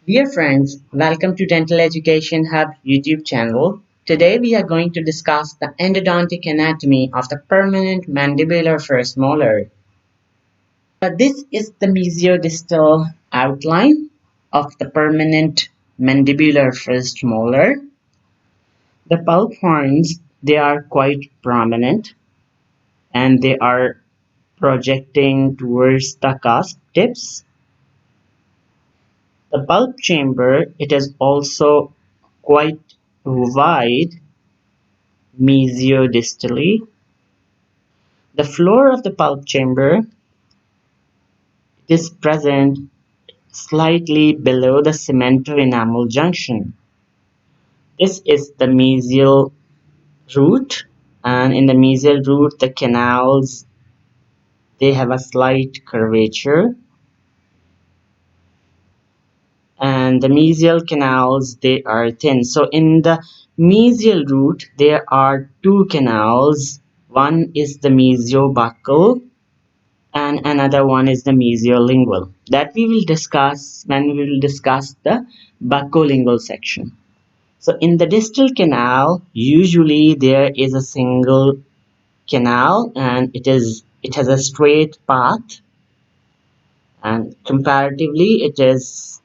Dear friends, welcome to Dental Education Hub YouTube channel. Today we are going to discuss the endodontic anatomy of the permanent mandibular first molar. This is the mesiodistal outline of the permanent mandibular first molar. The pulp horns, they are quite prominent and they are projecting towards the cusp tips. The pulp chamber, it is also quite wide mesiodistally. The floor of the pulp chamber is present slightly below the cemento-enamel junction. This is the mesial root, and in the mesial root the canals, they have a slight curvature, and the mesial canals, they are thin. So in the mesial root there are two canals. One is the mesiobuccal and another one is the mesiolingual, that we will discuss when we will discuss the buccolingual section. So in the distal canal, usually there is a single canal and it has a straight path, and comparatively it is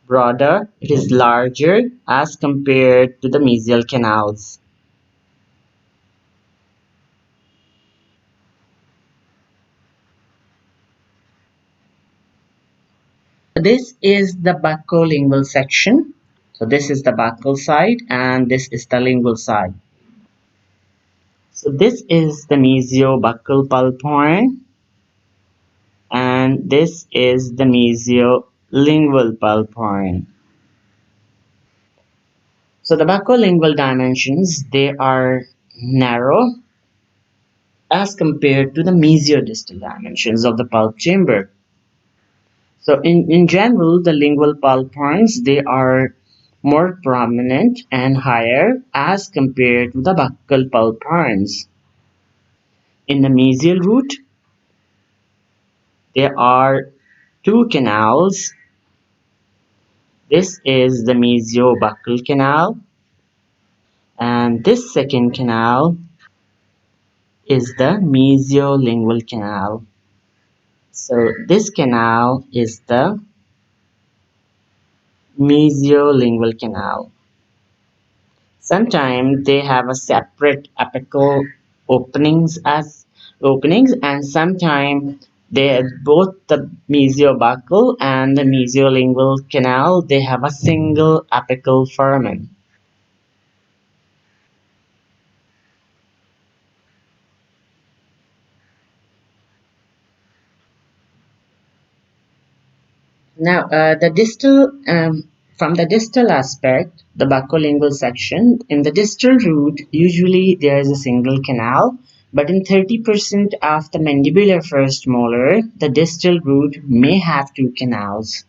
broader, it is larger as compared to the mesial canals. This is the buccolingual section. So this is the buccal side and this is the lingual side. So this is the mesiobuccal pulp horn and this is the mesiolingual pulp horn. So the buccolingual dimensions, they are narrow as compared to the mesiodistal dimensions of the pulp chamber. So in general, the lingual pulp horns, they are more prominent and higher as compared to the buccal pulp horns. In the mesial root, there are two canals. This is the mesiobuccal canal, and this second canal is the mesiolingual canal. So this canal is the mesiolingual canal. Sometimes they have a separate apical openings, and sometimes they both the mesiobuccal and the mesiolingual canal, they have a single apical foramen. Now, from the distal aspect, the buccolingual section, in the distal root, usually there is a single canal, but in 30% of the mandibular first molar, the distal root may have two canals.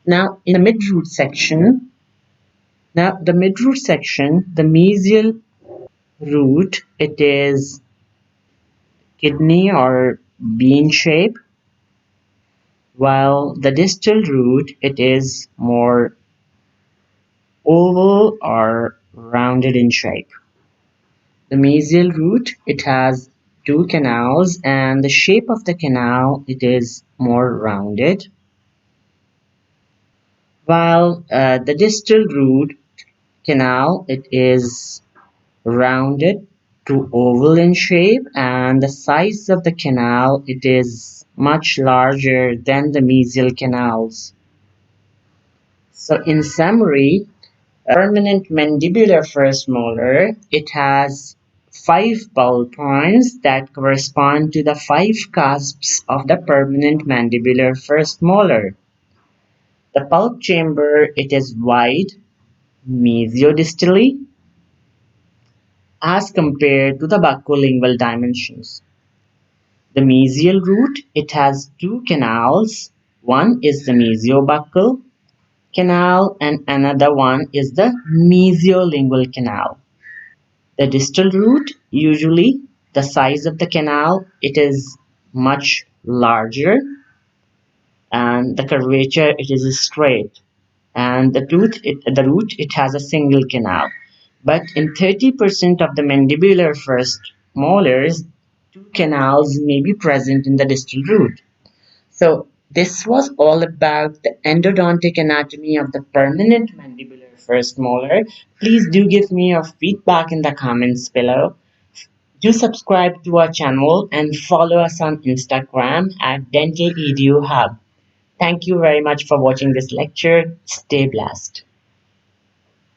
Now, in the midroot section, the mesial root, it is kidney or bean shape, while the distal root, it is more oval or rounded in shape. The mesial root, it has two canals and the shape of the canal, it is more rounded, while the distal root canal, it is rounded to oval in shape, and the size of the canal, it is much larger than the mesial canals. So in summary, permanent mandibular first molar, it has five pulp horns that correspond to the five cusps of the permanent mandibular first molar. The pulp chamber, it is wide mesiodistally as compared to the buccolingual dimensions. The mesial root, it has two canals. One is the mesiobuccal canal and another one is the mesiolingual canal. The distal root, usually the size of the canal, it is much larger, and the curvature it is straight, and the root it has a single canal. But in 30% of the mandibular first molars, two canals may be present in the distal root. So this was all about the endodontic anatomy of the permanent mandibular first molar. Please do give me your feedback in the comments below. Do subscribe to our channel and follow us on Instagram at Dental Edu Hub. Thank you very much for watching this lecture. Stay blessed.